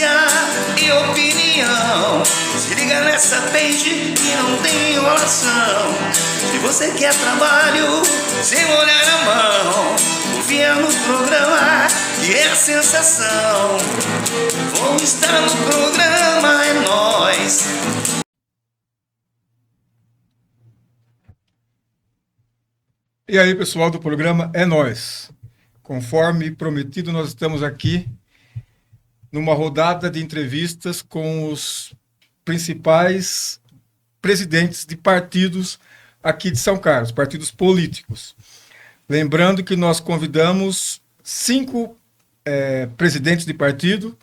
notícia e opinião. Se liga nessa page que não tem enrolação. Se você quer trabalho sem molhar a mão, confia no programa que é a sensação. Vou estar no programa, é nóis. E aí, pessoal do programa É Nóis. Conforme prometido, nós estamos aqui numa rodada de entrevistas com os principais presidentes de partidos aqui de São Carlos, partidos políticos. Lembrando que nós convidamos 5 presidentes de partido.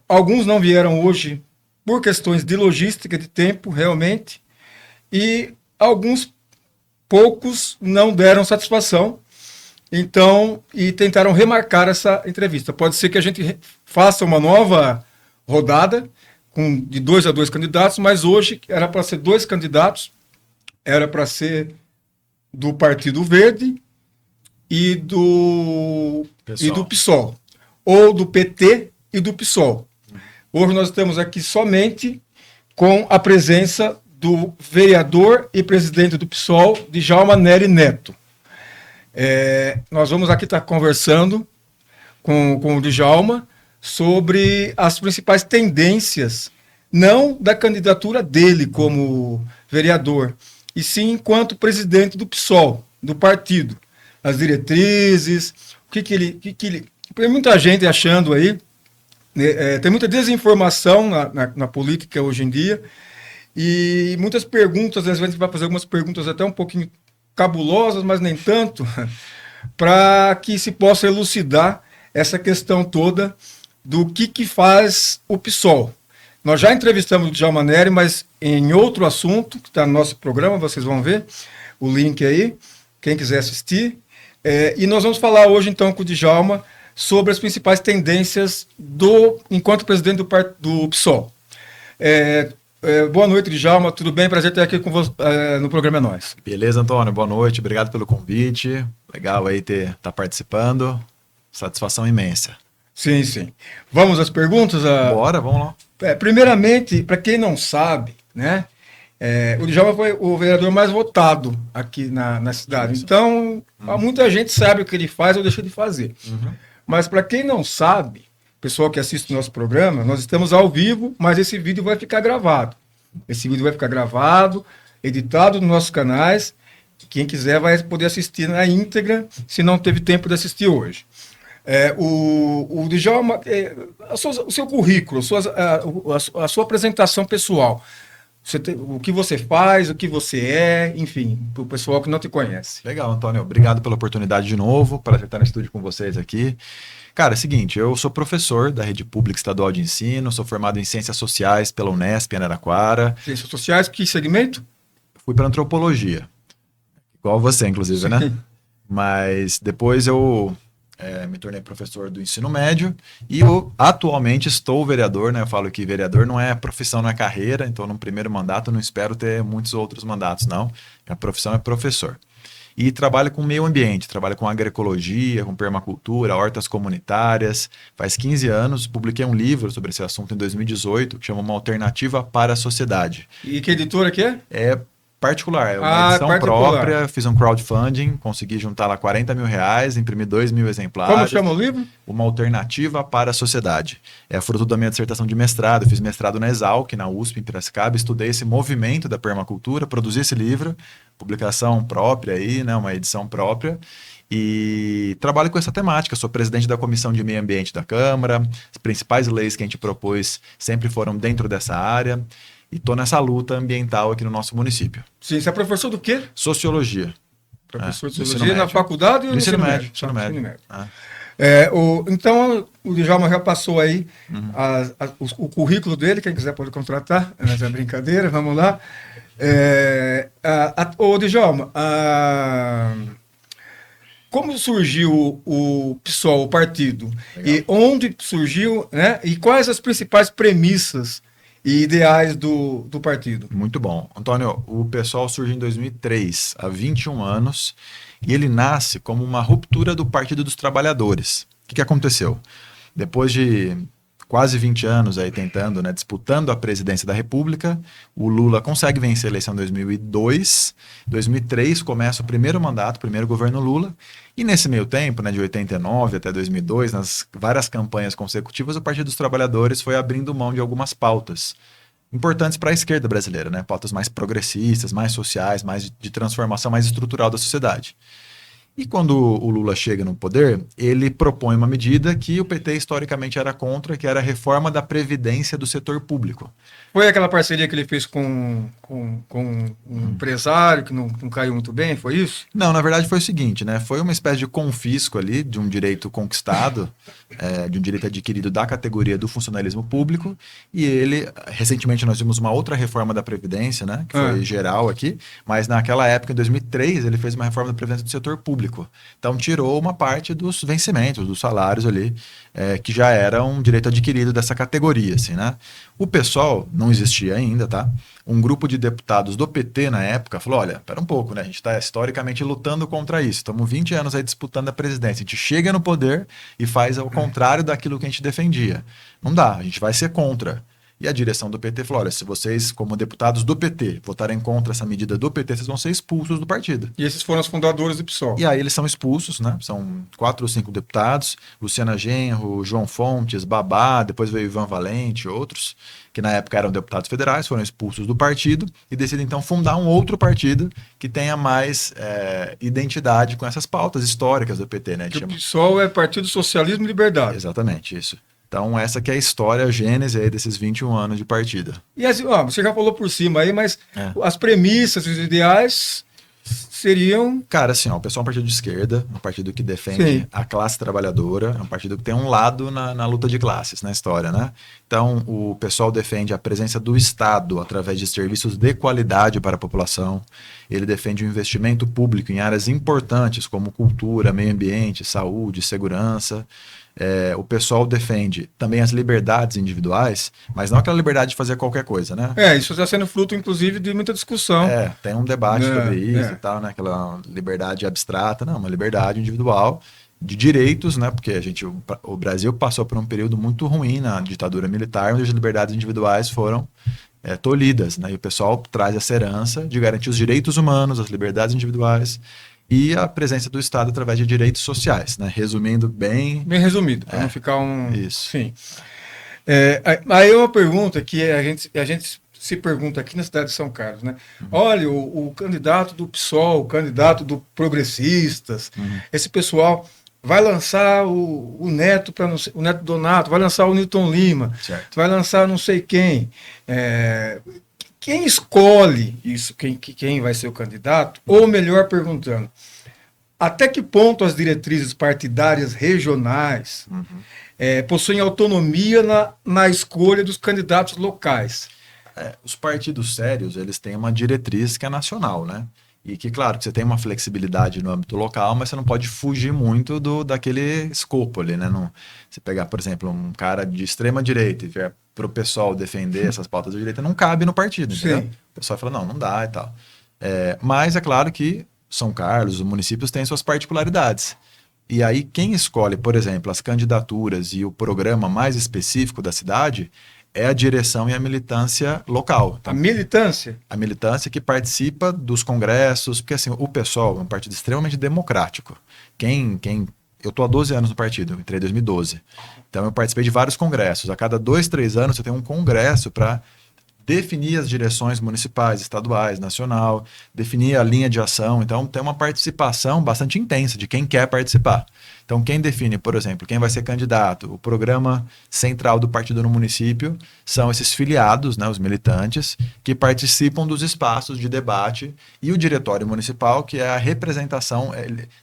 Alguns não vieram hoje por questões de logística, de tempo, realmente, e poucos não deram satisfação, então, e tentaram remarcar essa entrevista. Pode ser que a gente faça uma nova rodada de 2 a 2 candidatos, mas hoje era para ser 2 candidatos, era para ser do Partido Verde e do PSOL, ou do PT e do PSOL. Hoje nós estamos aqui somente com a presença do vereador e presidente do PSOL, Djalma Nery Neto. Nós vamos aqui estar conversando com o Djalma sobre as principais tendências, não da candidatura dele como vereador, e sim enquanto presidente do PSOL, do partido, as diretrizes, o que ele... Tem muita gente achando aí, tem muita desinformação na política hoje em dia, e muitas perguntas, às vezes a gente vai fazer algumas perguntas até um pouquinho cabulosas, mas nem tanto, para que se possa elucidar essa questão toda do que faz o PSOL. Nós já entrevistamos o Djalma Nery, mas em outro assunto, que está no nosso programa, vocês vão ver o link aí, quem quiser assistir. E nós vamos falar hoje, então, com o Djalma sobre as principais tendências enquanto presidente do PSOL. Boa noite, Djalma, tudo bem? Prazer ter aqui com você no programa É Nóis. Beleza, Antônio, boa noite, obrigado pelo convite, legal aí estar participando, satisfação imensa. Sim, sim. Vamos às perguntas? Bora, vamos lá. Primeiramente, para quem não sabe, né, o Djalma foi o vereador mais votado aqui na cidade, então muita gente sabe o que ele faz ou deixa de fazer. Mas para quem não sabe, pessoal que assiste o nosso programa, nós estamos ao vivo, mas esse vídeo vai ficar gravado. Esse vídeo vai ficar gravado, editado nos nossos canais. Quem quiser vai poder assistir na íntegra, se não teve tempo de assistir hoje. O Djalma, o seu currículo, a sua apresentação pessoal, o que você faz, o que você é, enfim, para o pessoal que não te conhece. Legal, Antônio, obrigado pela oportunidade de novo, para estar no estúdio com vocês aqui. Cara, é o seguinte, eu sou professor da Rede Pública Estadual de Ensino, sou formado em Ciências Sociais pela Unesp, em Araraquara. Ciências Sociais, que segmento? Fui para Antropologia, igual você, inclusive, sim, né? Mas depois eu me tornei professor do ensino médio e eu atualmente estou vereador, né? Eu falo que vereador não é profissão, não é carreira, então no primeiro mandato eu não espero ter muitos outros mandatos, não. A profissão é professor. E trabalho com meio ambiente, trabalho com agroecologia, com permacultura, hortas comunitárias. Faz 15 anos, publiquei um livro sobre esse assunto em 2018, que chama Uma Alternativa para a Sociedade. E que editora que é? É particular, é uma edição própria, fiz um crowdfunding, consegui juntar lá R$40 mil, imprimir 2.000 exemplares. Como chama o livro? Uma Alternativa para a Sociedade. É fruto da minha dissertação de mestrado, eu fiz mestrado na Exalc, na USP, em Piracicaba, estudei esse movimento da permacultura, produzi esse livro, publicação própria aí, né, uma edição própria, e trabalho com essa temática, sou presidente da Comissão de Meio Ambiente da Câmara, as principais leis que a gente propôs sempre foram dentro dessa área, e estou nessa luta ambiental aqui no nosso município. Sim, você é professor do quê? Sociologia. Professor de Sociologia na faculdade ou no ensino médio? Ensino médio. Então, o Djalma já passou aí o currículo dele, quem quiser pode contratar, mas é brincadeira, vamos lá. O Djalma, como surgiu o PSOL, o partido? Legal. E onde surgiu, né? E quais as principais premissas e ideais do partido? Muito bom. Antônio, o PSOL surge em 2003, há 21 anos, e ele nasce como uma ruptura do Partido dos Trabalhadores. O que aconteceu? Depois de quase 20 anos aí tentando, né, disputando a presidência da República. O Lula consegue vencer a eleição em 2002. Em 2003 começa o primeiro mandato, o primeiro governo Lula. E nesse meio tempo, né, de 89 até 2002, nas várias campanhas consecutivas, o Partido dos Trabalhadores foi abrindo mão de algumas pautas importantes para a esquerda brasileira, né? Pautas mais progressistas, mais sociais, mais de transformação mais estrutural da sociedade. E quando o Lula chega no poder, ele propõe uma medida que o PT historicamente era contra, que era a reforma da Previdência do setor público. Foi aquela parceria que ele fez com um empresário que não caiu muito bem, foi isso? Não, na verdade foi o seguinte, né? Foi uma espécie de confisco ali de um direito conquistado, de um direito adquirido da categoria do funcionalismo público, e ele, recentemente nós vimos uma outra reforma da Previdência, né? Que foi geral aqui, mas naquela época, em 2003, ele fez uma reforma da Previdência do setor público. Então tirou uma parte dos vencimentos, dos salários ali, que já era um direito adquirido dessa categoria, assim, né? O PSOL não existia ainda, tá? Um grupo de deputados do PT na época falou, olha, pera um pouco, né? A gente está historicamente lutando contra isso. Estamos 20 anos aí disputando a presidência. A gente chega no poder e faz ao contrário daquilo que a gente defendia. Não dá, a gente vai ser contra. E a direção do PT falou, olha, se vocês, como deputados do PT, votarem contra essa medida do PT, vocês vão ser expulsos do partido. E esses foram os fundadores do PSOL. E aí eles são expulsos, né? São 4 ou 5 deputados, Luciana Genro, João Fontes, Babá, depois veio Ivan Valente, outros, que na época eram deputados federais, foram expulsos do partido e decidem então fundar um outro partido que tenha mais identidade com essas pautas históricas do PT, né? Que o PSOL é Partido Socialismo e Liberdade. Exatamente, isso. Então, essa que é a história, a gênese aí desses 21 anos de partida. E assim, você já falou por cima aí, mas as premissas e os ideais seriam... Cara, assim, o pessoal é um partido de esquerda, um partido que defende a classe trabalhadora, é um partido que tem um lado na luta de classes, na história, né? Então, o pessoal defende a presença do Estado através de serviços de qualidade para a população. Ele defende o investimento público em áreas importantes como cultura, meio ambiente, saúde, segurança. O pessoal defende também as liberdades individuais, mas não aquela liberdade de fazer qualquer coisa, né? Isso está sendo fruto, inclusive, de muita discussão. Tem um debate sobre isso e tal, né? Aquela liberdade abstrata, não, uma liberdade individual de direitos, né? Porque o Brasil passou por um período muito ruim na ditadura militar, onde as liberdades individuais foram tolhidas, né? E o pessoal traz essa herança de garantir os direitos humanos, as liberdades individuais e a presença do Estado através de direitos sociais, né? Resumindo bem... Bem resumido, para não ficar um... Isso. Sim. Aí uma pergunta que a gente se pergunta aqui na cidade de São Carlos, né? Olha, o candidato do PSOL, o candidato do Progressistas, esse pessoal vai lançar o Neto, o Neto Donato, vai lançar o Newton Lima, certo. Vai lançar não sei quem. Quem escolhe isso, quem vai ser o candidato? Ou melhor perguntando, até que ponto as diretrizes partidárias regionais possuem autonomia na escolha dos candidatos locais? Os partidos sérios, eles têm uma diretriz que é nacional, né? E que, claro, que você tem uma flexibilidade no âmbito local, mas você não pode fugir muito daquele escopo ali, né? Você pegar, por exemplo, um cara de extrema direita e vier para o pessoal defender essas pautas da direita, não cabe no partido, entendeu? Sim. O pessoal fala, não dá e tal. Mas é claro que São Carlos, os municípios têm suas particularidades. E aí quem escolhe, por exemplo, as candidaturas e o programa mais específico da cidade é a direção e a militância local. A militância? A militância que participa dos congressos, porque assim, o PSOL é um partido extremamente democrático. Eu estou há 12 anos no partido, entrei em 2012. Então eu participei de vários congressos. A cada 2, 3 anos você tem um congresso para definir as direções municipais, estaduais, nacional, definir a linha de ação. Então tem uma participação bastante intensa de quem quer participar. Então quem define, por exemplo, quem vai ser candidato, o programa central do partido no município são esses filiados, né, os militantes, que participam dos espaços de debate, e o diretório municipal, que é a representação,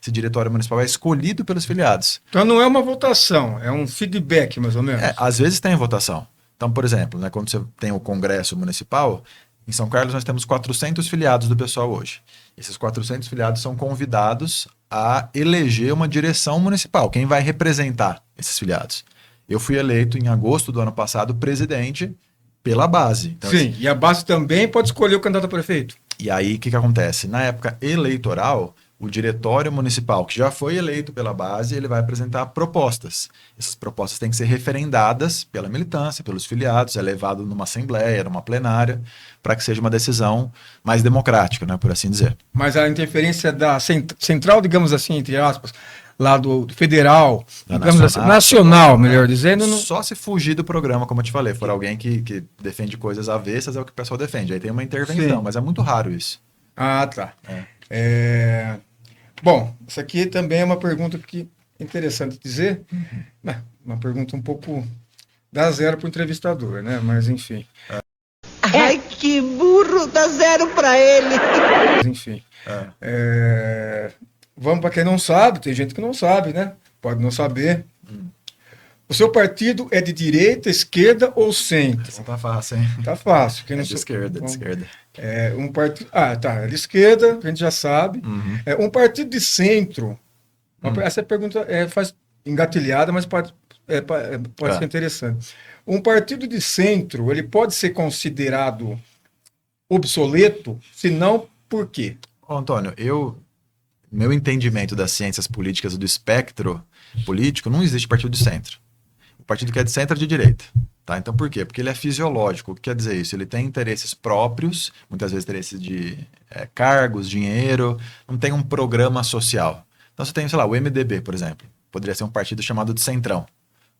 esse diretório municipal é escolhido pelos filiados. Então não é uma votação, é um feedback mais ou menos. Às vezes tem votação. Então, por exemplo, né, quando você tem o Congresso Municipal, em São Carlos nós temos 400 filiados do pessoal hoje. Esses 400 filiados são convidados a eleger uma direção municipal. Quem vai representar esses filiados? Eu fui eleito em agosto do ano passado presidente pela base. Então, sim, e a base também pode escolher o candidato a prefeito. E aí o que acontece? Na época eleitoral, o diretório municipal, que já foi eleito pela base, ele vai apresentar propostas. Essas propostas têm que ser referendadas pela militância, pelos filiados, é levado numa assembleia, numa plenária, para que seja uma decisão mais democrática, né, por assim dizer. Mas a interferência da central, digamos assim, entre aspas, lá do federal, Da digamos nacional. assim, nacional, melhor dizendo, não... Só se fugir do programa, como eu te falei, for alguém que defende coisas avessas, é o que o pessoal defende. Aí tem uma intervenção, Sim. mas é muito raro isso. Ah, tá. Bom, isso aqui também é uma pergunta que é interessante dizer, né, uma pergunta um pouco dá zero para o entrevistador, né? Mas enfim. Ai, que burro, dá 0 pra ele. Mas, enfim. Vamos para quem não sabe, tem gente que não sabe, né? Pode não saber. O seu partido é de direita, esquerda ou centro? Essa tá fácil, hein? Tá fácil. Quem É não de sabe- esquerda, Bom, de esquerda. É um partido. Ah, tá. É de esquerda, a gente já sabe. Uhum. É um partido de centro. Essa pergunta faz engatilhada, mas pode Tá. ser interessante. Um partido de centro, ele pode ser considerado obsoleto? Se não, por quê? Ô, Antônio, meu entendimento das ciências políticas e do espectro político, não existe partido de centro. O partido que é de centro é de direita. Tá? Então, por quê? Porque ele é fisiológico. O que quer dizer isso? Ele tem interesses próprios, muitas vezes interesses de cargos, dinheiro, não tem um programa social. Então, você tem, sei lá, o MDB, por exemplo. Poderia ser um partido chamado de centrão.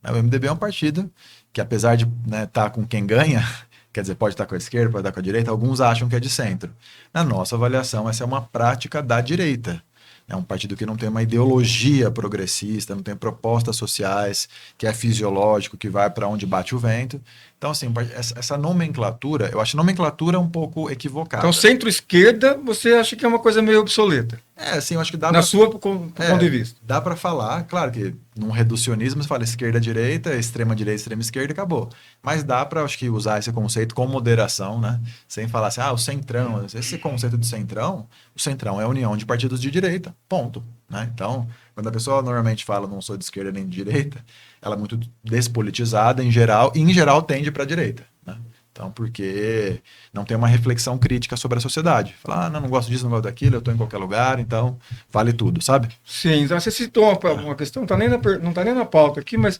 O MDB é um partido que, apesar de estar com quem ganha, quer dizer, pode estar com a esquerda, pode estar com a direita, alguns acham que é de centro. Na nossa avaliação, essa é uma prática da direita. É um partido que não tem uma ideologia progressista, não tem propostas sociais, que é fisiológico, que vai para onde bate o vento. Então, assim, essa nomenclatura, eu acho a nomenclatura um pouco equivocada. Então, centro-esquerda, você acha que é uma coisa meio obsoleta? Assim, eu acho que dá Na pra... sua ponto de vista. Dá para falar, claro que num reducionismo você fala esquerda-direita, extrema-direita, extrema-esquerda e acabou. Mas dá para, acho que, usar esse conceito com moderação, né? Sem falar assim, o centrão. Esse conceito de centrão, o centrão é a união de partidos de direita, ponto. Né? Então, quando a pessoa normalmente fala não sou de esquerda nem de direita, ela é muito despolitizada em geral, e em geral tende para a direita. Né? Então, porque não tem uma reflexão crítica sobre a sociedade. Fala, não gosto disso, não gosto daquilo, eu estou em qualquer lugar, então vale tudo, sabe? Sim, então você citou uma questão, não está nem na pauta aqui, mas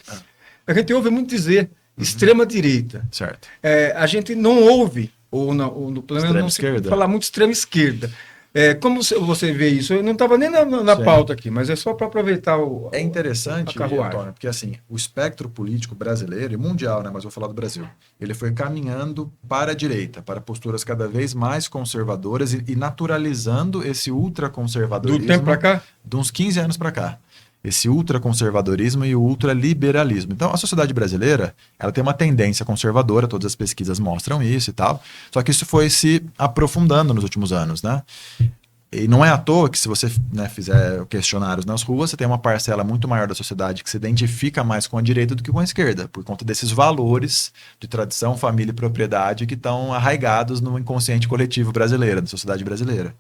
a gente ouve muito dizer extrema-direita. Certo. A gente não ouve, ou pelo menos não se Extrema-esquerda. falar muito extrema-esquerda. Como você vê isso? Eu não estava nem na Sim. pauta aqui, mas é só para aproveitar É interessante, a carruagem. Antônio, porque assim, o espectro político brasileiro e mundial, né, mas vou falar do Brasil, ele foi caminhando para a direita, para posturas cada vez mais conservadoras e naturalizando esse ultraconservadorismo Do tempo para cá? de uns 15 anos para cá. Esse ultraconservadorismo e o ultraliberalismo. Então, a sociedade brasileira, ela tem uma tendência conservadora, todas as pesquisas mostram isso e tal, só que isso foi se aprofundando nos últimos anos, né? E não é à toa que se você fizer questionários nas ruas, você tem uma parcela muito maior da sociedade que se identifica mais com a direita do que com a esquerda, por conta desses valores de tradição, família e propriedade que estão arraigados no inconsciente coletivo brasileiro, na sociedade brasileira.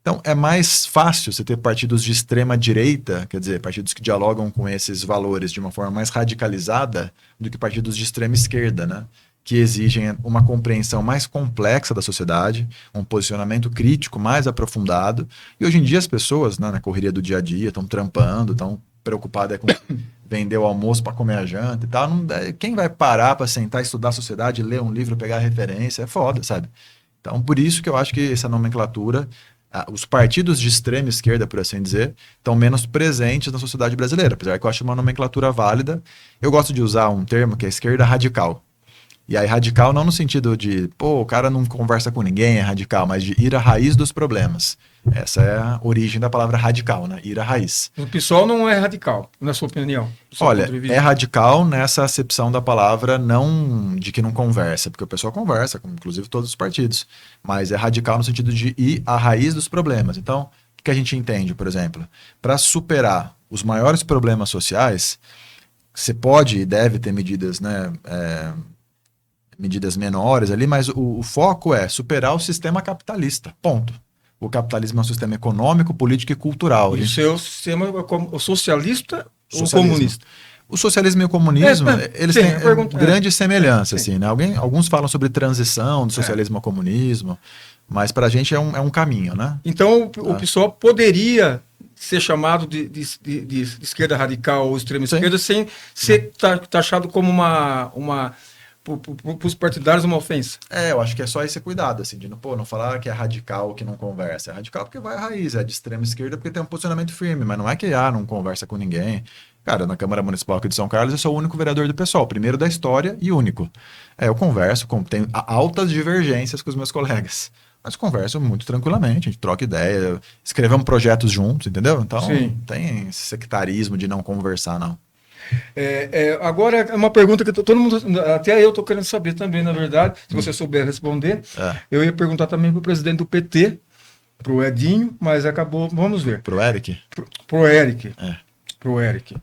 Então, é mais fácil você ter partidos de extrema direita, quer dizer, partidos que dialogam com esses valores de uma forma mais radicalizada, do que partidos de extrema esquerda, né? Que exigem uma compreensão mais complexa da sociedade, um posicionamento crítico mais aprofundado. E hoje em dia as pessoas, né, na correria do dia a dia, estão trampando, estão preocupadas com vender o almoço para comer a janta e tal. Quem vai parar para sentar, estudar a sociedade, ler um livro, pegar referência? É foda, sabe? Então, por isso que eu acho que essa nomenclatura... os partidos de extrema esquerda, por assim dizer, estão menos presentes na sociedade brasileira, apesar que eu acho uma nomenclatura válida. Eu gosto de usar um termo que é esquerda radical. E aí radical não no sentido de, o cara não conversa com ninguém, é radical, mas de ir à raiz dos problemas. Essa é a origem da palavra radical, né? Ir à raiz. O PSOL não é radical, na sua opinião? Olha, é radical nessa acepção da palavra, não de que não conversa, porque o pessoal conversa, inclusive todos os partidos, mas é radical no sentido de ir à raiz dos problemas. Então, o que a gente entende, por exemplo? Para superar os maiores problemas sociais, você pode e deve ter medidas, né, medidas menores ali, mas o foco é superar o sistema capitalista, ponto. O capitalismo é um sistema econômico, político e cultural. E o seu sistema é socialista ou Socialismo. comunista? O socialismo e o comunismo, eles têm grande semelhança, assim, né? Alguns falam sobre transição do socialismo ao comunismo, mas para a gente é um caminho, né? Então, o PSOL poderia ser chamado de esquerda radical ou extrema esquerda sem ser taxado como para os partidários, uma ofensa. Eu acho que é só esse cuidado, assim, de não falar que é radical, que não conversa. É radical porque vai à raiz, é de extrema esquerda porque tem um posicionamento firme, mas não é que não conversa com ninguém. Cara, na Câmara Municipal aqui de São Carlos, eu sou o único vereador do PSOL, primeiro da história e único. Eu converso, tenho altas divergências com os meus colegas, mas converso muito tranquilamente, a gente troca ideia, escrevemos projetos juntos, entendeu? Então, não tem esse sectarismo de não conversar, não. Agora, é uma pergunta que todo mundo, até eu estou querendo saber também, na verdade, se você souber responder. Eu ia perguntar também para o presidente do PT, para o Edinho, mas acabou, vamos ver. Para o Eric? Para o Eric. Para o Eric.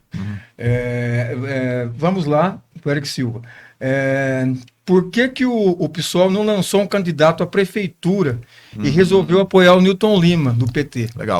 Vamos lá, para o Eric Silva. Por que o PSOL não lançou um candidato à prefeitura e resolveu apoiar o Newton Lima, do PT? Legal.